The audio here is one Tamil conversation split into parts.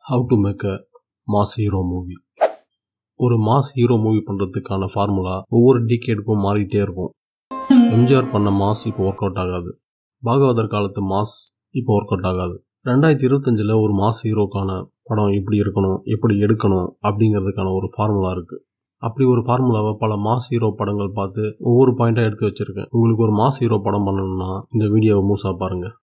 How to make a mass hero movie. ஒரு மாஸ் ஹீரோ மூவி பண்ணுறதுக்கான ஃபார்முலா ஒவ்வொரு டிகேடுக்கும் மாறிட்டே இருக்கும். எம்ஜிஆர் பண்ண மாஸ் இப்போ ஒர்க் அவுட் ஆகாது. பாகவதர் காலத்து மாஸ் இப்போ ஒர்க் அவுட் ஆகாது. 2025 ஒரு மாஸ் ஹீரோக்கான படம் எப்படி இருக்கணும், எப்படி எடுக்கணும் அப்படிங்கிறதுக்கான ஒரு ஃபார்முலா இருக்குது. அப்படி ஒரு ஃபார்முலாவை பல மாஸ் ஹீரோ படங்கள் பார்த்து ஒவ்வொரு பாயிண்ட்டாக எடுத்து வச்சுருக்கேன். உங்களுக்கு ஒரு மாஸ் ஹீரோ படம் பண்ணணும்னா இந்த வீடியோவை முழுசாக பாருங்கள்.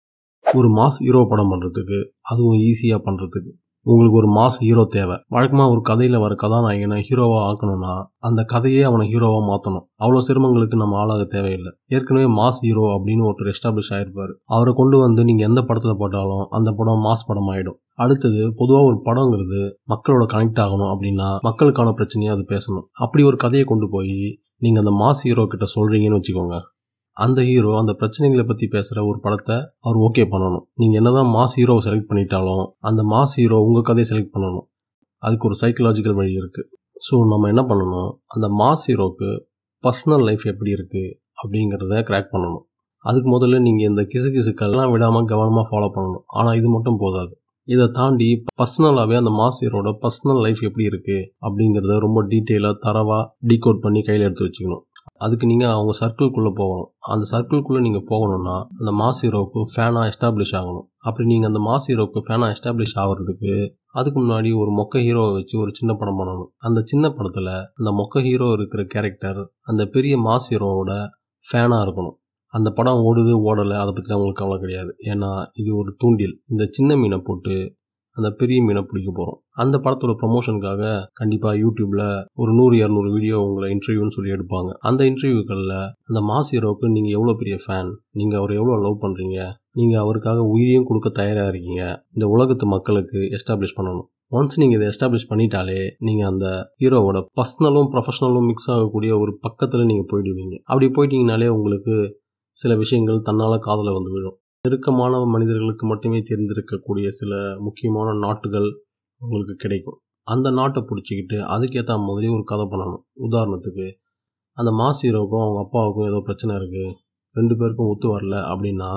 ஒரு மாஸ் ஹீரோ படம் பண்ணுறதுக்கு, அதுவும் ஈஸியாக பண்ணுறதுக்கு உங்களுக்கு ஒரு மாஸ் ஹீரோ தேவை. வழக்கமாக ஒரு கதையில் வர கதாநாயகனை ஹீரோவாக ஆக்கணும்னா அந்த கதையே அவனை ஹீரோவாக மாற்றணும். அவ்வளோ சிரமங்களுக்கு நம்ம ஆளாக தேவையில்லை. ஏற்கனவே மாஸ் ஹீரோ அப்படின்னு ஒருத்தர் எஸ்டாப்ளிஷ் ஆகிருப்பார். அவரை கொண்டு வந்து நீங்கள் எந்த படத்தில் போட்டாலும் அந்த படம் மாஸ் படம் ஆகிடும். அடுத்தது, பொதுவாக ஒரு படங்கிறது மக்களோட கனெக்ட் ஆகணும் அப்படின்னா மக்களுக்கான பிரச்சனையை அது பேசணும். அப்படி ஒரு கதையை கொண்டு போய் நீங்கள் அந்த மாஸ் ஹீரோ கிட்ட சொல்கிறீங்கன்னு வச்சுக்கோங்க. அந்த ஹீரோ அந்த பிரச்சனைகளை பற்றி பேசுகிற ஒரு படத்தை அவர் ஓகே பண்ணணும். நீங்கள் என்னதான் மாஸ் ஹீரோவை செலக்ட் பண்ணிட்டாலும் அந்த மாஸ் ஹீரோ உங்கள் கதையை செலக்ட் பண்ணணும். அதுக்கு ஒரு சைக்கலாஜிக்கல் வழி இருக்குது. ஸோ நம்ம என்ன பண்ணணும், அந்த மாஸ் ஹீரோக்கு பர்சனல் லைஃப் எப்படி இருக்குது அப்படிங்கிறத கிராக் பண்ணணும். அதுக்கு முதல்ல நீங்கள் இந்த கிசுகிசுக்கெல்லாம் விடாமல் கவனமாக ஃபாலோ பண்ணணும். ஆனால் இது மட்டும் போதாது. இதை தாண்டி பர்சனலாகவே அந்த மாஸ் ஹீரோட பர்சனல் லைஃப் எப்படி இருக்குது அப்படிங்கிறத ரொம்ப டீட்டெயிலாக தரவாக டீகோட் பண்ணி கையில் எடுத்து வச்சுக்கணும். அதுக்கு நீங்கள் அவங்க சர்க்கிள்குள்ளே போகணும். அந்த சர்க்கிள்குள்ளே நீங்கள் போகணுன்னா அந்த மாஸ் ஹீரோவுக்கு ஃபேனாக எஸ்டாப்ளிஷ் ஆகணும். அப்படி நீங்கள் அந்த மாஸ் ஹீரோவுக்கு ஃபேனாக எஸ்டாப்ளிஷ் ஆகிறதுக்கு அதுக்கு முன்னாடி ஒரு மொக்க ஹீரோவை வச்சு ஒரு சின்ன படம் பண்ணணும். அந்த சின்ன படத்தில் அந்த மொக்க ஹீரோ இருக்கிற கேரக்டர் அந்த பெரிய மாஸ் ஹீரோவோட ஃபேனாக இருக்கணும். அந்த படம் ஓடுது ஓடலை அதை பற்றி அவங்களுக்கு கவலை கிடையாது. ஏன்னா இது ஒரு தூண்டில். இந்த சின்ன மீனை போட்டு அந்த பெரிய மீனை பிடிக்க போகிறோம். அந்த படத்தோட ப்ரமோஷனுக்காக கண்டிப்பாக யூடியூப்பில் ஒரு 100-200 வீடியோ உங்களை இன்டர்வியூன்னு சொல்லி எடுப்பாங்க. அந்த இன்டர்வியூக்களில் அந்த மாஸ் ஹீரோவுக்கு நீங்கள் எவ்வளோ பெரிய ஃபேன், நீங்கள் அவரை எவ்வளோ லவ் பண்ணுறீங்க, நீங்கள் அவருக்காக உயிரையும் கொடுக்க தயாராக இருக்கீங்க, இந்த உலகத்து மக்களுக்கு எஸ்டாப்ளிஷ் பண்ணணும். ஒன்ஸ் நீங்கள் இதை எஸ்டாப்ளிஷ் பண்ணிட்டாலே நீங்கள் அந்த ஹீரோவோட பர்சனலும் ப்ரொஃபஷனலும் மிக்ஸ் ஆகக்கூடிய ஒரு பக்கத்தில் நீங்கள் போயிடுவீங்க. அப்படி போயிட்டீங்கனாலே உங்களுக்கு சில விஷயங்கள் தன்னால் காதில் வந்து விழும். நெருக்கமான மனிதர்களுக்கு மட்டுமே தெரிந்திருக்கக்கூடிய சில முக்கியமான நாட்டுகள் உங்களுக்கு கிடைக்கும். அந்த நாட்டை பிடிச்சிக்கிட்டு அதுக்கேற்ற மாதிரி ஒரு கதை பண்ணணும். உதாரணத்துக்கு, அந்த மாஸ் ஹீரோவுக்கும் அவங்க அப்பாவுக்கும் ஏதோ பிரச்சனை இருக்குது, 2 பேருக்கும் ஒத்து வரல அப்படின்னா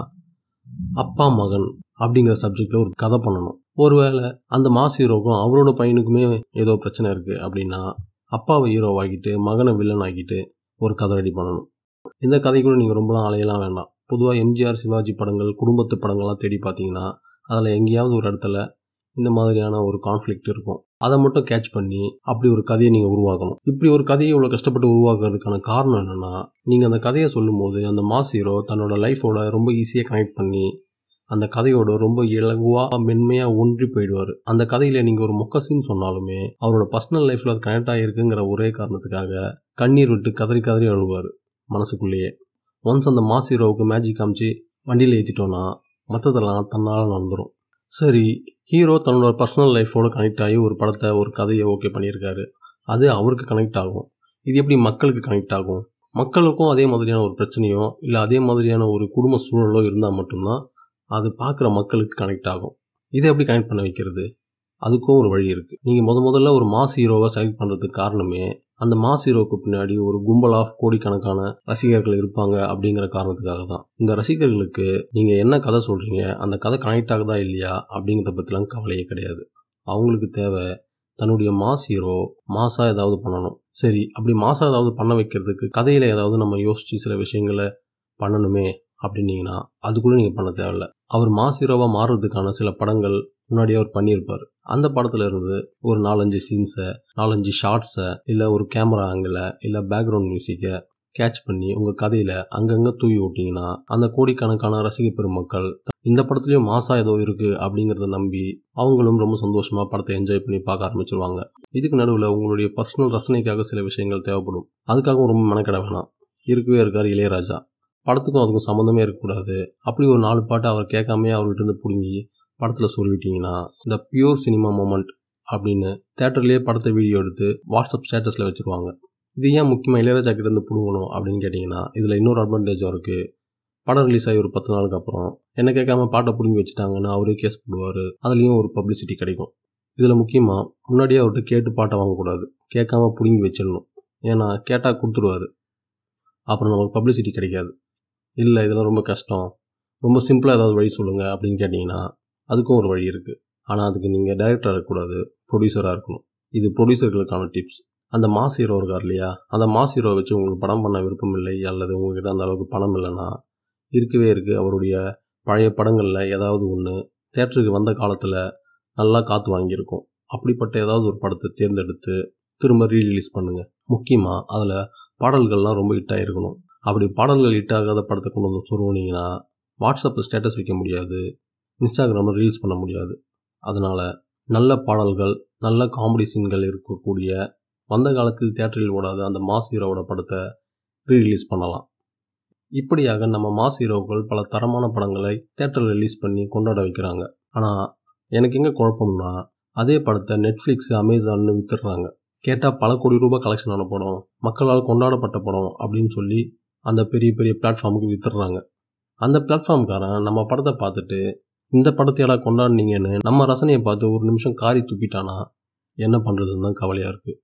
அப்பா மகன் அப்படிங்கிற சப்ஜெக்டில் ஒரு கதை பண்ணணும். ஒருவேளை அந்த மாஸ் ஹீரோவுக்கும் அவரோட பையனுக்குமே ஏதோ பிரச்சனை இருக்குது அப்படின்னா அப்பாவை ஹீரோவாக்கிட்டு மகனை வில்லன் ஆக்கிட்டு ஒரு கதை ரெடி பண்ணணும். இந்த கதை கூட நீங்கள் ரொம்பலாம் அலையலாம் வேண்டாம். பொதுவாக எம்ஜிஆர் சிவாஜி படங்கள், குடும்பத்து படங்கள்லாம் தேடி பார்த்தீங்கன்னா அதில் எங்கேயாவது ஒரு இடத்துல இந்த மாதிரியான ஒரு கான்ஃப்ளிக்ட் இருக்கும். அதை மட்டும் கேட்ச் பண்ணி அப்படி ஒரு கதையை நீங்கள் உருவாக்கணும். இப்படி ஒரு கதையை இவ்வளோ கஷ்டப்பட்டு உருவாக்குறதுக்கான காரணம் என்னென்னா, நீங்கள் அந்த கதையை சொல்லும்போது அந்த மாஸ் ஹீரோ தன்னோட லைஃபோட ரொம்ப ஈஸியாக கனெக்ட் பண்ணி அந்த கதையோட ரொம்ப இலகுவாக மென்மையாக ஒன்றி போயிடுவார். அந்த கதையில் நீங்கள் ஒரு மொக்க சீன் சொன்னாலுமே அவரோட பர்சனல் லைஃப்பில் அது கனெக்ட் ஆகிருக்குங்கிற ஒரே காரணத்துக்காக கண்ணீர் விட்டு கதறி கதறி அழுவார் மனசுக்குள்ளேயே. ஒன்ஸ் அந்த மாஸ் ஹீரோவுக்கு மேஜிக் காமிச்சு வண்டியில் ஏற்றிட்டோன்னா மற்றதெல்லாம் தன்னால் நடந்துடும். சரி, ஹீரோ தன்னோட பர்சனல் லைஃபோடு கனெக்ட் ஆகி ஒரு படத்தை, ஒரு கதையை ஓகே பண்ணியிருக்காரு. அது அவருக்கு கனெக்ட் ஆகும். இது எப்படி மக்களுக்கு கனெக்ட் ஆகும்? மக்களுக்கும் அதே மாதிரியான ஒரு பிரச்சனையோ இல்லை அதே மாதிரியான ஒரு குடும்ப சூழலோ இருந்தால் மட்டும்தான் அது பார்க்குற மக்களுக்கு கனெக்ட் ஆகும். இதை எப்படி கனெக்ட் பண்ண வைக்கிறது? அதுக்கும் ஒரு வழி இருக்குது. நீங்கள் முதல்ல ஒரு மாஸ் ஹீரோவை செலக்ட் பண்ணுறதுக்கு காரணமே அந்த மாஸ் ஹீரோவுக்கு பின்னாடி ஒரு கும்பல் ஆஃப் கோடிக்கணக்கான ரசிகர்கள் இருப்பாங்க அப்படிங்கிற காரணத்துக்காக தான். இந்த ரசிகர்களுக்கு நீங்கள் என்ன கதை சொல்கிறீங்க, அந்த கதை கனெக்ட் ஆகுதா இல்லையா அப்படிங்கிறத பற்றிலாம் கவலையே கிடையாது. அவங்களுக்கு தேவை தன்னுடைய மாஸ் ஹீரோ மாஸாக ஏதாவது பண்ணணும். சரி, அப்படி மாஸாக ஏதாவது பண்ண வைக்கிறதுக்கு கதையில் ஏதாவது நம்ம யோசித்து சில விஷயங்களை பண்ணணுமே அப்படின்னீங்கன்னா அது கூட நீங்கள் பண்ண தேவையில்ல. அவர் மாஸ் ஹீரோவாக மாறுறதுக்கான சில படங்கள் முன்னாடியே அவர் பண்ணியிருப்பார். அந்த படத்தில் இருந்து ஒரு 4-5 சீன்ஸை, 4-5 ஷார்ட்ஸை, இல்லை ஒரு கேமரா ஆங்கிளை, இல்லை பேக்ரவுண்ட் மியூசிக்கை கேட்ச் பண்ணி உங்கள் கதையில் அங்கங்கே தூவி விட்டிங்கன்னா அந்த கோடிக்கணக்கான ரசிக பெருமக்கள் இந்த படத்துலேயும் மாஸாக ஏதோ இருக்குது அப்படிங்கிறத நம்பி அவங்களும் ரொம்ப சந்தோஷமாக படத்தை என்ஜாய் பண்ணி பார்க்க ஆரம்பிச்சிருவாங்க. இதுக்கு நடுவில் உங்களுடைய பர்சனல் ரசனைக்காக சில விஷயங்கள் தேவைப்படும். அதுக்காகவும் ரொம்ப மெனக்கிட வேணாம். இருக்கவே இருக்கார் இளையராஜா. படத்துக்கும் அதுக்கும் சம்மந்தமே இருக்கக்கூடாது. அப்படி ஒரு 4 பாட்டு அவர் கேட்காமே அவர்கிட்ட இருந்து பிடுங்கி படத்தில் சொல்லிவிட்டிங்கன்னா இந்த பியூர் சினிமா மூமெண்ட் அப்படின்னு தேட்டர்லேயே படத்தை வீடியோ எடுத்து வாட்ஸ்அப் ஸ்டேட்டஸில் வச்சுருவாங்க. இது ஏன் முக்கியமாக இளையராஜா கிட்டேருந்து பிடுங்கணும் அப்படின்னு கேட்டிங்கன்னா இதில் இன்னொரு அட்வான்டேஜும் இருக்குது. படம் ரிலீஸ் ஆகி ஒரு 10 நாளுக்கு அப்புறம் என்ன கேட்காம பாட்டை பிடுங்கி வச்சுட்டாங்கன்னு அவரே கேஸ் போடுவார். அதுலேயும் ஒரு பப்ளிசிட்டி கிடைக்கும். இதில் முக்கியமாக முன்னாடியே அவர்கிட்ட கேட்டு பாட்டை வாங்கக்கூடாது. கேட்காம பிடுங்கி வச்சிடணும். ஏன்னா கேட்டால் கொடுத்துருவார். அப்புறம் நமக்கு பப்ளிசிட்டி கிடைக்காது. இல்லை இதெல்லாம் ரொம்ப கஷ்டம், ரொம்ப சிம்பிளாக ஏதாவது வழி சொல்லுங்கள் அப்படின்னு கேட்டிங்கன்னா அதுக்கும் ஒரு வழி இருக்குது. ஆனால் அதுக்கு நீங்கள் டைரக்டராக இருக்கக்கூடாது, ப்ரொடியூசராக இருக்கணும். இது ப்ரொடியூசர்களுக்கான டிப்ஸ். அந்த மாஸ் ஹீரோ இருக்கார் இல்லையா, அந்த மாஸ் ஹீரோ வச்சு உங்களுக்கு படம் பண்ண விருப்பம் இல்லை அல்லது உங்கள்கிட்ட அந்த அளவுக்கு பணம் இல்லைன்னா இருக்கவே இருக்குது அவருடைய பழைய படங்களில் ஏதாவது ஒன்று தேட்டருக்கு வந்த காலத்தில் நல்லா காற்று வாங்கியிருக்கும். அப்படிப்பட்ட ஏதாவது ஒரு படத்தை தேர்ந்தெடுத்து திரும்ப ரீரிலீஸ் பண்ணுங்கள். முக்கியமாக அதில் பாடல்கள்லாம் ரொம்ப ஹிட் ஆகிருக்கணும். அப்படி பாடல்கள் ஹிட் ஆகாத படத்தை கொண்டு வந்து சொருவினீங்கன்னா வாட்ஸ்அப்பில் ஸ்டேட்டஸ் வைக்க முடியாது, இன்ஸ்டாகிராமில் ரீல்ஸ் பண்ண முடியாது. அதனால் நல்ல பாடல்கள், நல்ல காமெடி சீன்கள் இருக்கக்கூடிய வந்த காலத்தில் தியேட்டரில் ஓடாத அந்த மாஸ் ஹீரோவோட படத்தை ரீரிலீஸ் பண்ணலாம். இப்படியாக நம்ம மாஸ் ஹீரோக்கள் பல தரமான படங்களை தியேட்டரில் ரிலீஸ் பண்ணி கொண்டாட வைக்கிறாங்க. ஆனால் எனக்கு எங்கே குழப்பம்னா, அதே படத்தை நெட்ஃப்ளிக்ஸ், அமேசான்னு வித்துடுறாங்க. கேட்டால் பல கோடி ரூபாய் கலெக்ஷன் ஆன படம், மக்களால் கொண்டாடப்பட்ட படம் அப்படின்னு சொல்லி அந்த பெரிய பெரிய பிளாட்ஃபார்முக்கு வித்துடுறாங்க. அந்த பிளாட்ஃபார்ம்காரன் நம்ம படத்தை பார்த்துட்டு இந்த படத்தையெல்லாம் கொண்டாடினீங்கன்னு நம்ம ரசனையை பார்த்து ஒரு நிமிஷம் காரி துப்பிட்டானா என்ன பண்ணுறதுன்னு தான் கவலையாக இருக்குது.